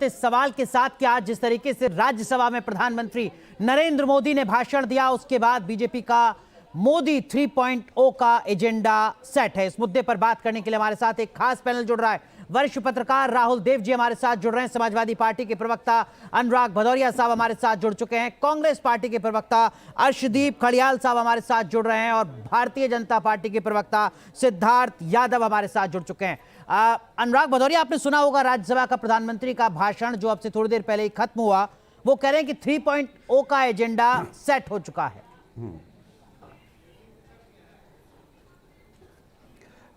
इस सवाल के साथ कि आज जिस तरीके से राज्यसभा में प्रधानमंत्री नरेंद्र मोदी ने भाषण दिया, उसके बाद बीजेपी का मोदी 3.0 का एजेंडा सेट है। इस मुद्दे पर बात करने के लिए हमारे साथ एक खास पैनल जुड़ रहा है। वरिष्ठ पत्रकार राहुल देव जी हमारे साथ जुड़ रहे हैं। समाजवादी पार्टी के प्रवक्ता अनुराग भदौरिया साहब हमारे साथ जुड़ चुके हैं। कांग्रेस पार्टी के प्रवक्ता अर्शदीप खड़ियाल साहब हमारे साथ जुड़ रहे हैं और भारतीय जनता पार्टी के प्रवक्ता सिद्धार्थ यादव हमारे साथ जुड़ चुके हैं। अनुराग भदौरिया, आपने सुना होगा राज्यसभा का प्रधानमंत्री का भाषण जो अब से थोड़ी देर पहले ही खत्म हुआ। वो कह रहे हैं कि 3.0 का एजेंडा सेट हो चुका है।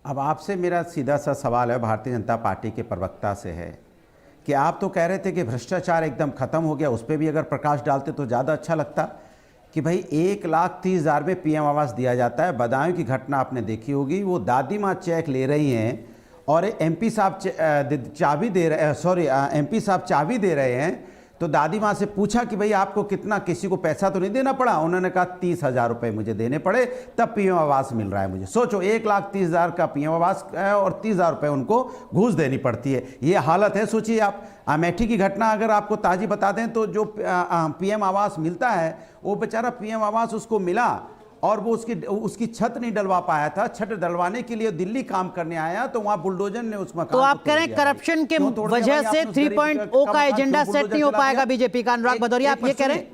अब आपसे मेरा सीधा सा सवाल है, भारतीय जनता पार्टी के प्रवक्ता से है कि आप तो कह रहे थे कि भ्रष्टाचार एकदम खत्म हो गया, उस पर भी अगर प्रकाश डालते तो ज़्यादा अच्छा लगता कि भाई 1,30,000 में पीएम आवास दिया जाता है। बदायूं की घटना आपने देखी होगी, वो दादी माँ चेक ले रही हैं और एमपी साहब चाबी दे रहे एमपी साहब चाबी दे रहे हैं। तो दादी माँ से पूछा कि भाई आपको कितना, किसी को पैसा तो नहीं देना पड़ा? उन्होंने कहा 30,000 रुपये मुझे देने पड़े, तब पीएम आवास मिल रहा है मुझे। सोचो, 1,30,000 का पीएम आवास है और 30,000 रुपये उनको घूस देनी पड़ती है। ये हालत है। सोचिए आप, अमेठी की घटना अगर आपको ताज़ी बता दें तो जो पीएम आवास मिलता है, वो बेचारा पीएम आवास उसको मिला और वो उसकी छत नहीं डलवा पाया था। छत डलवाने के लिए दिल्ली काम करने आया तो वहां बुलडोजर ने उस मकान। तो आप कह रहे हैं करप्शन के वजह से 3.0 का एजेंडा सेट नहीं हो पाएगा बीजेपी का। अनुराग भदौरिया, आप ये कह रहे हैं?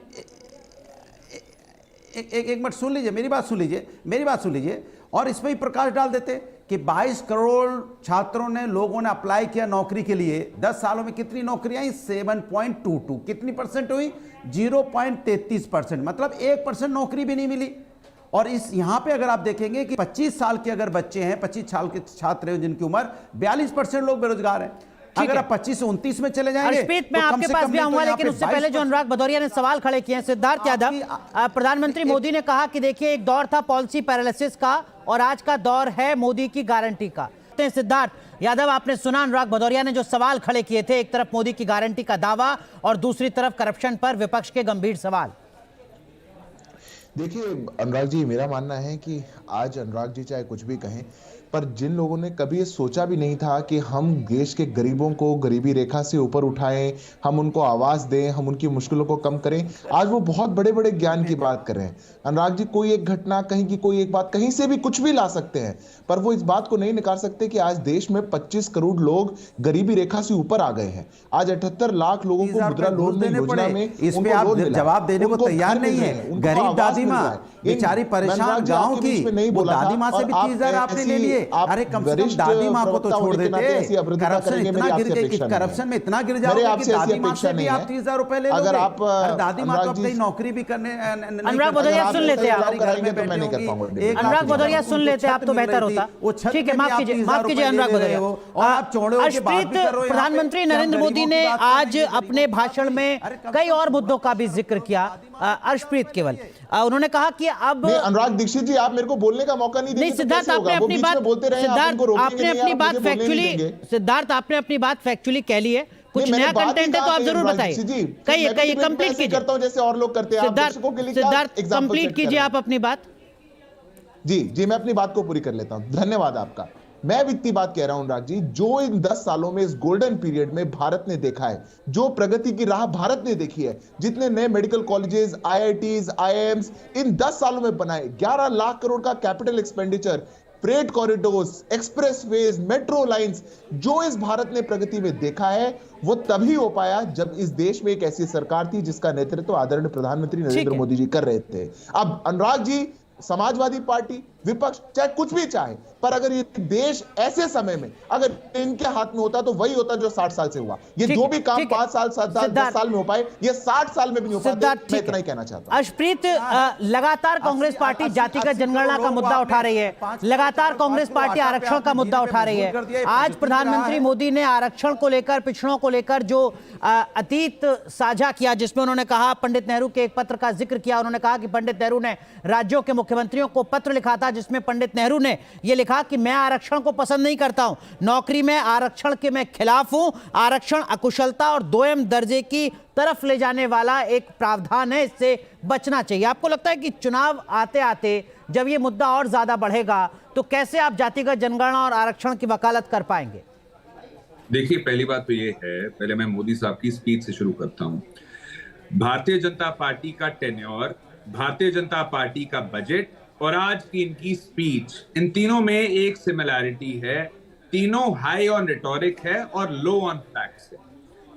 एक मिनट सुन लीजिए, मेरी बात सुन लीजिए और इस पर ही प्रकाश डाल देते कि 22 करोड़ छात्रों ने, लोगों ने अप्लाई किया नौकरी के लिए। 10 सालों में कितनी नौकरियां आई? 7.22। कितनी परसेंट हुई? 0.33%। मतलब 1% नौकरी भी नहीं मिली। और इस यहाँ पे अगर आप देखेंगे कि 25 साल के अगर बच्चे हैं, 25 साल के छात्र हैं जिनकी उम्र, 42% लोग बेरोजगार हैं। अगर आप 25 से 29 में चले जाएंगे अर्शप्रीत, मैं आपके पास भी आऊंगा, लेकिन उससे पहले जो अनुराग भदौरिया ने सवाल खड़े किए हैं, सिद्धार्थ यादव, प्रधानमंत्री मोदी ने कहा कि देखिए, एक दौर था पॉलिसी पैरालिसिस का और आज का दौर है मोदी की गारंटी का। सिद्धार्थ यादव, आपने सुना अनुराग भदौरिया ने जो सवाल खड़े किए थे, एक तरफ मोदी की गारंटी का दावा और दूसरी तरफ करप्शन पर विपक्ष के गंभीर सवाल। देखिए अनुराग जी, मेरा मानना है कि आज अनुराग जी चाहे कुछ भी कहें, पर जिन लोगों ने कभी ये सोचा भी नहीं था कि हम देश के गरीबों को गरीबी रेखा से ऊपर उठाएं, हम उनको आवाज दें, हम उनकी मुश्किलों को कम करें, आज वो बहुत बड़े बड़े ज्ञान की बात कर रहे हैं। अनुराग जी, कोई एक घटना, कहीं की कोई एक बात, कहीं से भी कुछ भी ला सकते हैं, पर वो इस बात को नहीं निकाल सकते कि आज देश में 25 करोड़ लोग गरीबी रेखा से ऊपर आ गए हैं। आज 78 लाख लोगों को मुद्रा लोन योजना में इसमें आप जवाब देने को तैयार नहीं है। गरीब दादी माँ बेचारी परेशान, गाँव की, वो दादी माँ से भी 30,000 आपने ले लिए। अरे कम से कम दादी माँ को तो छोड़ देते। करप्शन में इतना गिर जाओगे कि दादी माँ से भी आप 30,000 रुपए ले लोगे। आप दादी माँ तो अपनी नौकरी भी करने। अनुराग भदौरिया सुन लेते आप। अनुराग भदौरिया सुन लेते आप तो बेहतर होता। ठीक है, माफ कीजिए अनुराग भदौरिया। अर्शप्रीत, प्रधानमंत्री नरेंद्र मोदी ने आज अपने भाषण में कई और मुद्दों का भी जिक्र किया। अर्शप्रीत, केवल उन्होंने कहा कि अब अनुराग दीक्षित जी, आप मेरे को बोलने का मौका नहीं देते। सिद्धार्थ, आपने अपनी बात फैक्चुअली कह ली है। कुछ नया कंटेंट है तो आप जरूर बताइए। कहिए, कंप्लीट कीजिए। करता हूं जैसे और लोग करते हैं। सिद्धार्थ, कंप्लीट कीजिए आप अपनी बात। जी, मैं अपनी बात को पूरी कर लेता हूं। धन्यवाद आपका। मैं भी इतनी बात कह रहा हूं अनुराग जी, जो इन 10 सालों में, इस गोल्डन पीरियड में भारत ने देखा है, जो प्रगति की राह भारत ने देखी है, जितने नए मेडिकल कॉलेजेस, आईआईटीज, आईआईएम्स इन 10 सालों में बनाए, 11 लाख करोड़ का capital expenditure, freight corridors, expressways, metro lines, जो इस भारत ने प्रगति में देखा है, वो तभी हो पाया जब इस देश में एक ऐसी सरकार थी जिसका नेतृत्व आदरणीय प्रधानमंत्री नरेंद्र मोदी जी कर रहे थे। अब अनुराग जी, समाजवादी पार्टी, विपक्ष चाहे कुछ भी चाहे, पर अगर ये देश ऐसे समय में अगर इनके हाथ में होता तो वही होता जो 60 साल से हुआ। ये जो भी काम 5 साल 10 साल में हो पाए, ये 60 साल में भी नहीं हो पाते। मैं इतना ही कहना चाहता हूं। अर्शप्रीत, लगातार कांग्रेस पार्टी जातिगत जनगणना का मुद्दा उठा रही है, लगातार कांग्रेस पार्टी आरक्षण का मुद्दा उठा रही है। आज प्रधानमंत्री मोदी ने आरक्षण को लेकर, पिछड़ों को लेकर जो अतीत साझा किया, जिसमें उन्होंने कहा, पंडित नेहरू के एक पत्र का जिक्र किया। उन्होंने कहा कि पंडित नेहरू ने राज्यों के मुख्यमंत्रियों को पत्र लिखा था, जिसमें पंडित नेहरू ने यह लिखा कि मैं आरक्षण को पसंद नहीं करता हूं, नौकरी में आरक्षण के मैं खिलाफ हूं, आरक्षण अकुशलता और दोयम दर्जे की तरफ ले जाने वाला एक प्रावधान है, इससे बचना चाहिए। आपको लगता है कि चुनाव आते आते जब यह मुद्दा और ज्यादा बढ़ेगा तो कैसे आप जातिगत जनगणना और आरक्षण की वकालत कर पाएंगे? देखिए, पहली बात तो ये है, पहले मैं मोदी साहब की स्पीच से शुरू करता हूं। भारतीय जनता पार्टी का टेन्योर, भारतीय जनता पार्टी का बजट और आज की इनकी स्पीच, इन तीनों में एक सिमिलैरिटी है। तीनों हाई ऑन रिटोरिक है और लो ऑन फैक्ट्स है।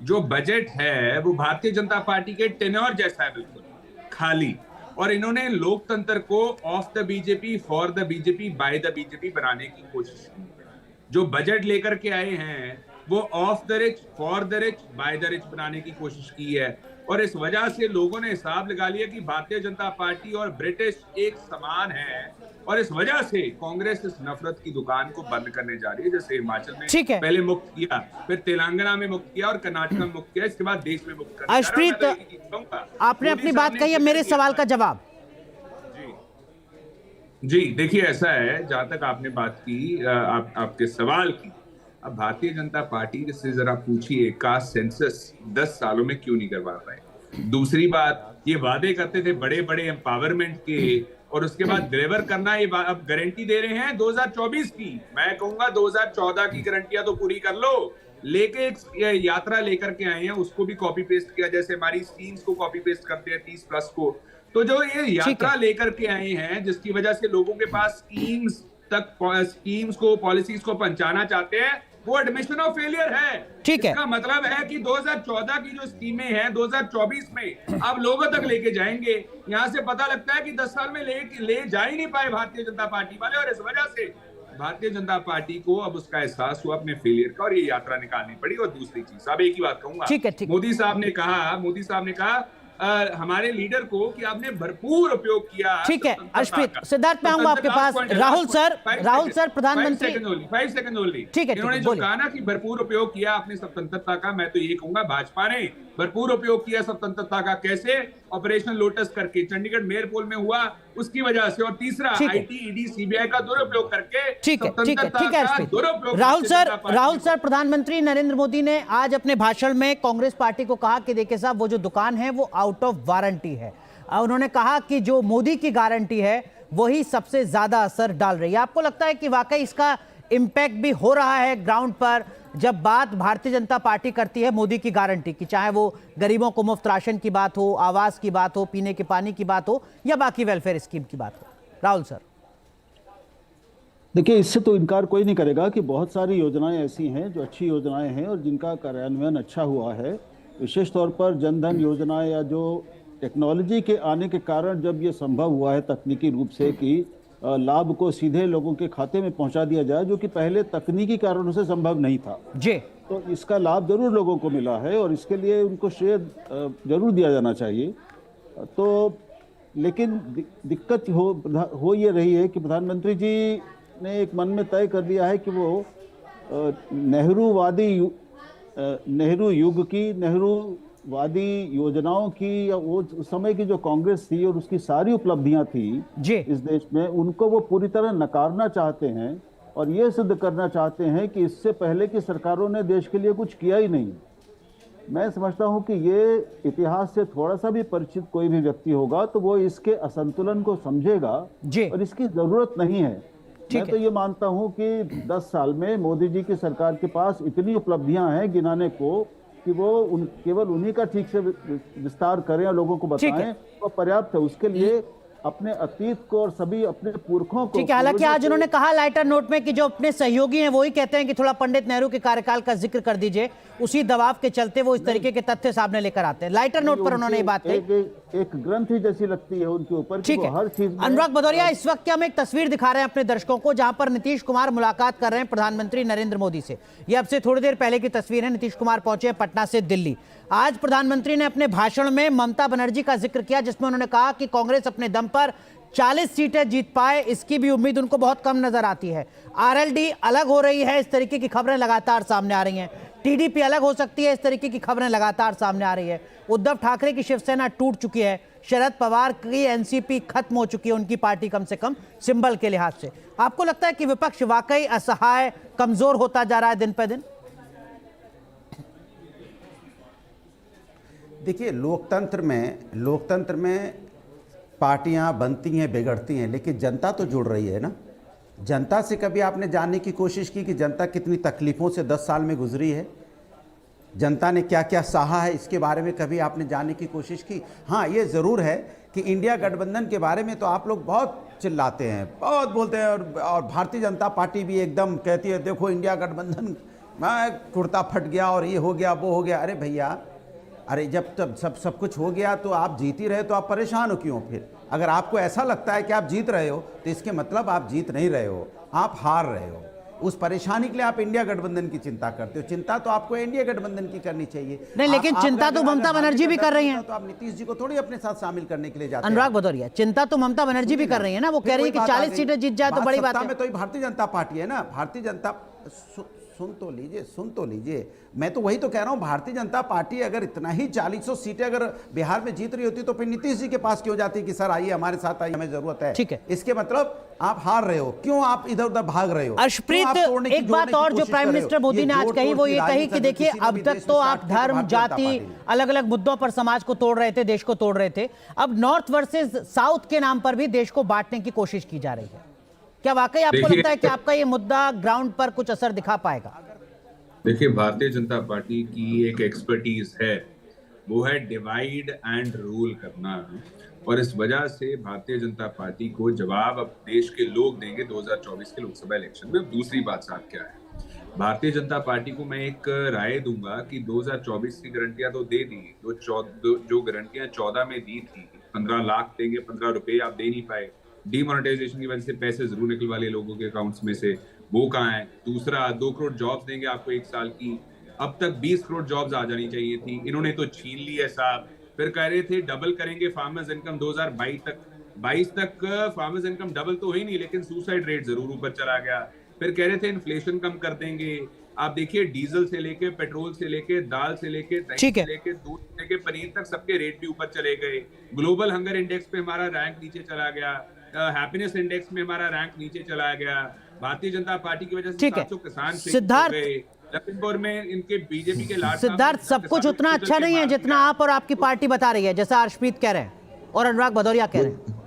जो बजट है वो भारतीय जनता पार्टी के टेन्योर जैसा है, बिल्कुल खाली। और इन्होंने लोकतंत्र को of the BJP, for the BJP, by the BJP बनाने की कोशिश की है। जो बजट लेकर के आए हैं वो of the rich, for the rich, by the rich बनाने की कोशिश की है। और इस वजह से लोगों ने हिसाब लगा लिया कि भारतीय जनता पार्टी और ब्रिटिश एक समान है, और इस वजह से कांग्रेस इस नफरत की दुकान को बंद करने जा रही है। जैसे हिमाचल में पहले मुक्त किया, फिर तेलंगाना में मुक्त किया और कर्नाटक में मुक्त किया, इसके बाद देश में मुक्त करने। अर्शप्रीत, आपने अपनी बात कही है, मेरे सवाल का जवाब। जी, देखिए ऐसा है, जहां तक आपने बात की, आपके सवाल की, अब भारतीय जनता पार्टी से जरा पूछिए का सेंसस 10 सालों में क्यों नहीं करवा पाए। दूसरी बात, ये वादे करते थे बड़े बड़े एम्पावरमेंट के, और उसके बाद डिलीवर करना, ये अब गारंटी दे रहे हैं 2024 की। मैं कहूंगा 2014 की गारंटियां तो पूरी कर लो। लेके एक यात्रा लेकर के आए हैं, उसको भी कॉपी पेस्ट किया, जैसे हमारी स्कीम्स को कॉपी पेस्ट करते हैं 30+ को। तो जो ये यात्रा लेकर के आए हैं, जिसकी वजह से लोगों के पास स्कीम्स को, पॉलिसीज को पहुंचाना चाहते हैं, वो एडमिशन ऑफ फेलियर है। ठीक है, इसका मतलब है कि 2014 की जो स्कीमें हैं 2024 में अब लोगों तक लेके जाएंगे। यहां से पता लगता है कि 10 साल में ले जा ही नहीं पाए भारतीय जनता पार्टी वाले, और इस वजह से भारतीय जनता पार्टी को अब उसका एहसास हुआ अपने फेलियर का, और ये यात्रा निकालनी पड़ी। और दूसरी चीज, अब एक ही बात कहूंगा, मोदी साहब ने कहा हमारे लीडर को कि आपने भरपूर उपयोग किया। ठीक है अर्शप्रीत, सिद्धार्थ मैं आऊंगा आपके पास। राहुल सर प्रधानमंत्री, 5 सेकंड ओनली। ठीक है, इन्होंने जो कहा ना कि भरपूर उपयोग किया आपने स्वतंत्रता का, मैं तो ये कहूंगा भाजपा ने भरपूर उपयोग किया स्वतंत्रता का। कैसे? ऑपरेशन लोटस करके, चंडीगढ़ मेयरपोल में हुआ, उसकी वजह से। और तीसरा, आईटी, ईडी, सीबीआई का दुरुपयोग करके। ठीक है राहुल सर, प्रधानमंत्री नरेंद्र मोदी ने आज अपने भाषण में कांग्रेस पार्टी को कहा कि देखिए साहब, वो जो दुकान है वो आउट ऑफ वारंटी है। उन्होंने कहा कि जो मोदी की गारंटी है वही सबसे ज्यादा असर डाल रही है। आपको लगता है कि वाकई इसका इंपैक्ट भी हो रहा है ग्राउंड पर, जब बात भारतीय जनता पार्टी करती है मोदी की गारंटी की, चाहे वो गरीबों को मुफ्त राशन की बात हो, आवास की बात हो, पीने के पानी की बात हो, या बाकी वेलफेयर स्कीम की बात हो? राहुल सर, देखिए, इससे तो इनकार कोई नहीं करेगा कि बहुत सारी योजनाएं ऐसी हैं जो अच्छी योजनाएं हैं और जिनका कार्यान्वयन अच्छा हुआ है। विशेष तौर पर जनधन योजना, या जो टेक्नोलॉजी के आने के कारण जब ये संभव हुआ है तकनीकी रूप से कि लाभ को सीधे लोगों के खाते में पहुंचा दिया जाए, जो कि पहले तकनीकी कारणों से संभव नहीं था जी, तो इसका लाभ जरूर लोगों को मिला है और इसके लिए उनको श्रेय जरूर दिया जाना चाहिए। तो लेकिन दिक्कत हो ये रही है कि प्रधानमंत्री जी ने एक मन में तय कर लिया है कि वो नेहरूवादी योजनाओं की, या वो उस समय की जो कांग्रेस थी और उसकी सारी उपलब्धियां थी इस देश में, उनको वो पूरी तरह नकारना चाहते हैं और ये सिद्ध करना चाहते हैं कि इससे पहले की सरकारों ने देश के लिए कुछ किया ही नहीं। मैं समझता हूं कि ये इतिहास से थोड़ा सा भी परिचित कोई भी व्यक्ति होगा तो वो इसके असंतुलन को समझेगा और इसकी जरूरत नहीं है। मैं तो ये मानता हूं कि 10 साल में मोदी जी की सरकार के पास इतनी उपलब्धियां हैं गिनाने को कि वो केवल उन्हीं का ठीक से विस्तार करें और लोगों को बताएं तो पर्याप्त है। उसके लिए अपने अतीत को और सभी अपने पुरखों को, ठीक है, हालांकि आज उन्होंने कहा लाइटर नोट में कि जो अपने सहयोगी हैं वही कहते हैं कि थोड़ा पंडित नेहरू के कार्यकाल का जिक्र कर दीजिए, उसी दबाव के चलते वो इस तरीके के तथ्य सामने लेकर आते हैं। लाइटर नोट पर उन्होंने ये बात कही, एक ग्रंथ ही जैसी लगती है उनके ऊपर। ठीक है, हर चीज। अनुराग भदौरिया, इस वक्त हम एक तस्वीर दिखा रहे हैं अपने दर्शकों को जहां पर नीतीश कुमार मुलाकात कर रहे हैं प्रधानमंत्री नरेंद्र मोदी से। ये अब से थोड़ी देर पहले की तस्वीर है। नीतीश कुमार पहुंचे पटना से दिल्ली। आज प्रधानमंत्री ने अपने भाषण में ममता बनर्जी का जिक्र किया, जिसमें उन्होंने कहा कि कांग्रेस अपने दम पर 40 सीटें जीत पाए, इसकी भी उम्मीद उनको बहुत कम नजर आती है। आरएलडी अलग हो रही है, इस तरीके की खबरें लगातार सामने आ रही हैं। टीडीपी अलग हो सकती है, इस तरीके की खबरें लगातार सामने आ रही है। उद्धव ठाकरे की शिवसेना टूट चुकी है, शरद पवार की एनसीपी खत्म हो चुकी है, उनकी पार्टी कम से कम सिंबल के लिहाज से। आपको लगता है कि विपक्ष वाकई असहाय, कमजोर होता जा रहा है दिन पर दिन? देखिए, लोकतंत्र में पार्टियां बनती हैं, बिगड़ती हैं, लेकिन जनता तो जुड़ रही है ना। जनता से कभी आपने जानने की कोशिश की कि जनता कितनी तकलीफ़ों से 10 साल में गुजरी है, जनता ने क्या क्या सहा है, इसके बारे में कभी आपने जानने की कोशिश की? हाँ, ये ज़रूर है कि इंडिया गठबंधन के बारे में तो आप लोग बहुत चिल्लाते हैं, बहुत बोलते हैं, और भारतीय जनता पार्टी भी एकदम कहती है देखो इंडिया गठबंधन कुर्ता फट गया और ये हो गया वो हो गया। अरे भैया, अरे जब तब सब कुछ हो गया तो आप जीत ही रहे तो आप परेशान हो क्यों? फिर अगर आपको ऐसा लगता है कि आप जीत रहे हो तो इसके मतलब आप जीत नहीं रहे हो, आप हार रहे हो। उस परेशानी के लिए आप इंडिया गठबंधन की चिंता करते हो। चिंता तो आपको इंडिया गठबंधन की करनी चाहिए। नहीं, लेकिन चिंता तो ममता बनर्जी भी कर रही हैं। तो आप नीतीश जी को थोड़ी अपने साथ शामिल करने के लिए जाते हैं। अनुराग भदौरिया, चिंता तो ममता बनर्जी भी कर रही है ना, वो कह रही है कि 40 सीटें जीत जाए तो बड़ी बात है। में तो भारतीय जनता पार्टी है ना, भारतीय जनता सुन तो लीजिए, मैं तो वही तो कह रहा हूं, भारतीय जनता पार्टी अगर इतना ही 40 सीटें अगर बिहार में जीत रही होती तो फिर नीतीश जी के पास क्यों जाती कि सर आइए हमारे साथ आइए, हमें जरूरत है। ठीक है, इसके मतलब आप हार रहे हो, क्यों आप इधर उधर भाग रहे हो? अर्शप्रीत, एक बात और जो प्राइम मिनिस्टर मोदी ने आज कही वो ये कही कि देखिए अब तक तो आप धर्म, जाति, अलग अलग मुद्दों पर समाज को तोड़ रहे थे, देश को तोड़ रहे थे, अब नॉर्थ वर्सेस साउथ के नाम पर भी देश को बांटने की कोशिश की जा रही है। क्या वाकई आपको लगता है कि आपका ये मुद्दा ग्राउंड पर कुछ असर दिखा पाएगा? देखिए, भारतीय जनता पार्टी की एक एक्सपर्टीज है, वो है डिवाइड एंड रूल करना, और इस वजह से भारतीय जनता पार्टी को जवाब अब देश के लोग देंगे 2024 के लोकसभा इलेक्शन में। दूसरी बात साथ क्या है, भारतीय जनता पार्टी को मैं एक राय दूंगा कि 2024 की गारंटियां तो दे दी, जो गारंटियां 14 में दी थी, 15 लाख देंगे, 15 रुपए आप दे नहीं पाए, डीमोनेटाइजेशन की वजह से पैसे जरूर निकल वाले लोगों के अकाउंट्स में से, वो कहाँ है? दूसरा, 2 करोड़ जॉब्स देंगे आपको 1 साल की, अब तक 20 करोड़ जॉब्स आ जानी चाहिए थी, इन्होंने तो छीन ली है साहब। फिर कह रहे थे डबल करेंगे फार्मर्स इनकम 2022 तक फार्मर्स इनकम डबल तो हुई नहीं, लेकिन सुसाइड रेट जरूर ऊपर चला गया। फिर कह रहे थे इन्फ्लेशन कम कर देंगे। आप देखिए, डीजल से लेके, पेट्रोल से लेके, दाल से लेके, दही से लेके, दूध से लेके, पनीर तक सबके रेट भी ऊपर चले गए। ग्लोबल हंगर इंडेक्स पे हमारा रैंक नीचे चला गया, हैप्पीनेस इंडेक्स में हमारा रैंक नीचे चला गया। भारतीय जनता पार्टी की वजह से 700 किसान सिद्धार्थ, लखीमपुर में इनके बीजेपी के लाड सिद्धार्थ, सब कुछ उतना अच्छा नहीं है जितना आप और आपकी पार्टी बता रही है, जैसा अर्शप्रीत कह रहे हैं और अनुराग भदौरिया कह रहे हैं।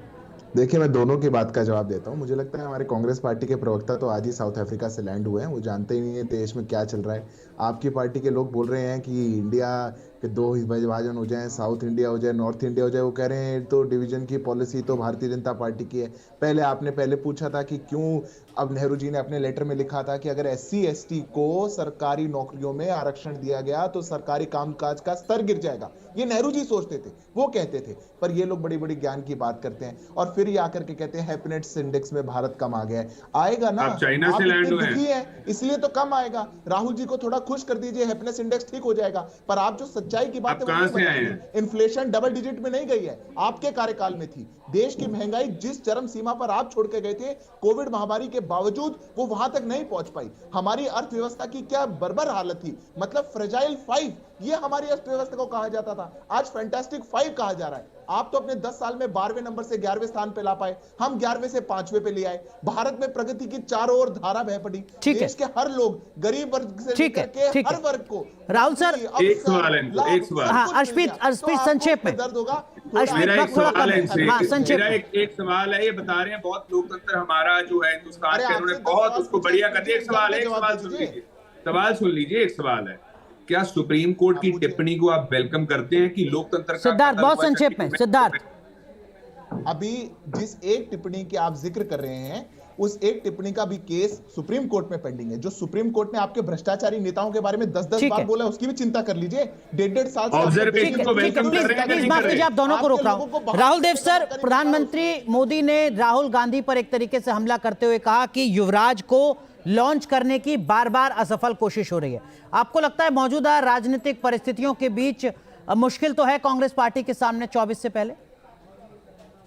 देखिए, मैं दोनों की बात का जवाब देता हूं। मुझे लगता है हमारे कांग्रेस पार्टी के प्रवक्ता तो आज ही साउथ अफ्रीका से लैंड हुए हैं, वो जानते ही नहीं है देश में क्या चल रहा है। आपकी पार्टी के लोग बोल रहे हैं कि इंडिया के 2 विभाजन हो जाए, साउथ इंडिया हो जाए, नॉर्थ इंडिया हो जाए। वो कह रहे हैं तो डिवीजन की पॉलिसी तो भारतीय जनता पार्टी की है। पहले पूछा था कि क्यों, अब नेहरू जी ने अपने लेटर में लिखा था कि अगर SC/ST को सरकारी नौकरियों में आरक्षण दिया गया तो सरकारी कामकाज का स्तर गिर जाएगा। ये नेहरू जी सोचते थे, वो कहते थे, पर ये लोग बड़ी बड़ी ज्ञान की बात करते हैं और फिर ये आकर के कहते हैं हैप्पीनेस इंडेक्स में भारत कम आ गया है। आएगा ना, आप चाइना से लैंड हुए हैं इसलिए तो कम आएगा। राहुल जी को थोड़ा खुश कर दीजिए, हैप्पीनेस इंडेक्स ठीक हो जाएगा। पर आप जो सच्चाई की बात है, इन्फ्लेशन डबल डिजिट में नहीं गई है, आपके कार्यकाल में थी। देश की महंगाई जिस चरम सीमा पर आप छोड़ के गए थे कोविड महामारी के बावजूद, वो वहां तक नहीं पहुंच पाई। हमारी अर्थव्यवस्था की क्या बर्बर हालत थी, मतलब फ्रेजाइल 5 ये हमारी अर्थव्यवस्था को कहा जाता था, आज फैंटास्टिक 5 कहा जा रहा है। आप तो अपने 10 साल में 12वें नंबर से 11वें स्थान पे ला पाए, हम 11वें से 5वें पे ले आए। भारत में प्रगति की चारों ओर धारा बह पड़ी। देश के हर लोग, गरीब वर्ग से लेकर के हर वर्ग को। राहुल सर, एक सवाल है, एक सवाल। हाँ, अर्शप्रीत संक्षेप में। दर्द होगा। मेरा एक सवाल है, एक सवाल है, ये बता रहे हैं बहुत लोकतंत्र हमारा जो है हिंदुस्तान के, उन्होंने बहुत उसको बढ़िया कर दिया। एक सवाल है, एक सवाल सुन लीजिए, सवाल सुन लीजिए। एक सवाल है, क्या सुप्रीम कोर्ट की टिप्पणी को आप वेलकम करते हैं कि लोकतंत्र? सिद्धार्थ, बहुत संक्षेप में। सिद्धार्थ, अभी जिस एक टिप्पणी की आप जिक्र कर रहे हैं, उस एक टिप्पणी का भी केस सुप्रीम कोर्ट में पेंडिंग है। जो सुप्रीम कोर्ट ने आपके भ्रष्टाचारी नेताओं के बारे में 10-10 बार बोला, उसकी भी चिंता कर लीजिए। 1.5 साल से आप दोनों को रोक रहा हूं। राहुल देव सर, प्रधानमंत्री मोदी ने राहुल गांधी पर एक तरीके से हमला करते हुए कहा कि युवराज को लॉन्च करने की बार बार असफल कोशिश हो रही है। आपको लगता है मौजूदा राजनीतिक परिस्थितियों के बीच मुश्किल तो है कांग्रेस पार्टी के सामने 24 से पहले?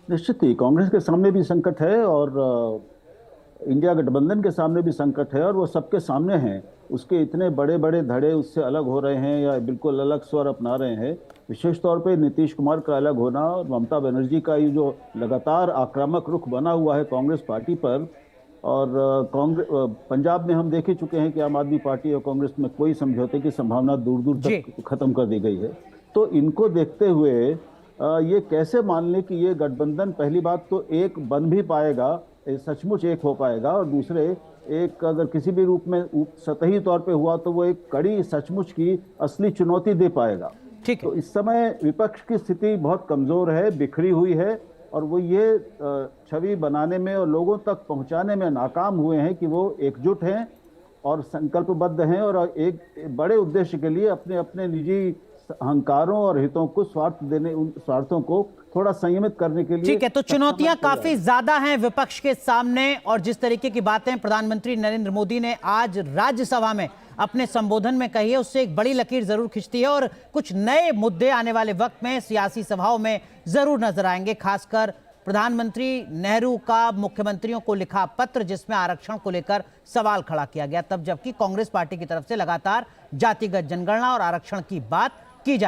निश्चित ही कांग्रेस के सामने भी संकट है और इंडिया गठबंधन के सामने भी संकट है, और वो सबके सामने हैं। उसके इतने बड़े बड़े धड़े उससे अलग हो रहे हैं या बिल्कुल अलग स्वर अपना रहे हैं। विशेष तौर पे नीतीश कुमार का अलग होना और ममता बनर्जी का ये जो लगातार आक्रामक रुख बना हुआ है कांग्रेस पार्टी पर, और पंजाब में हम देख ही चुके हैं कि आम आदमी पार्टी और कांग्रेस में कोई समझौते की संभावना दूर दूर तक खत्म कर दी गई है। तो इनको देखते हुए ये कैसे मान लें कि ये गठबंधन पहली बात तो एक बन भी पाएगा, सचमुच एक हो पाएगा, और दूसरे एक अगर किसी भी रूप में सतही तौर पे हुआ तो वो एक कड़ी सचमुच की असली चुनौती दे पाएगा। ठीक है। तो इस समय विपक्ष की स्थिति बहुत कमजोर है, बिखरी हुई है, और वो ये छवि बनाने में और लोगों तक पहुंचाने में नाकाम हुए हैं कि वो एकजुट हैं और संकल्पबद्ध हैं, और एक बड़े उद्देश्य के लिए अपने अपने निजी अहंकारों और हितों को उन स्वार्थों को थोड़ा संयमित करने के लिए। ठीक है, तो चुनौतियां काफी ज्यादा हैं विपक्ष के सामने, और जिस तरीके की बातें प्रधानमंत्री नरेंद्र मोदी ने आज राज्यसभा में अपने संबोधन में कही है, उससे एक बड़ी लकीर जरूर खिंचती है, और कुछ नए मुद्दे आने वाले वक्त में सियासी सभाओं में जरूर नजर आएंगे। खासकर प्रधानमंत्री नेहरू का मुख्यमंत्रियों को लिखा पत्र जिसमें आरक्षण को लेकर सवाल खड़ा किया गया, तब जबकि कांग्रेस पार्टी की तरफ से लगातार जातिगत जनगणना और आरक्षण की बात की जा रही है।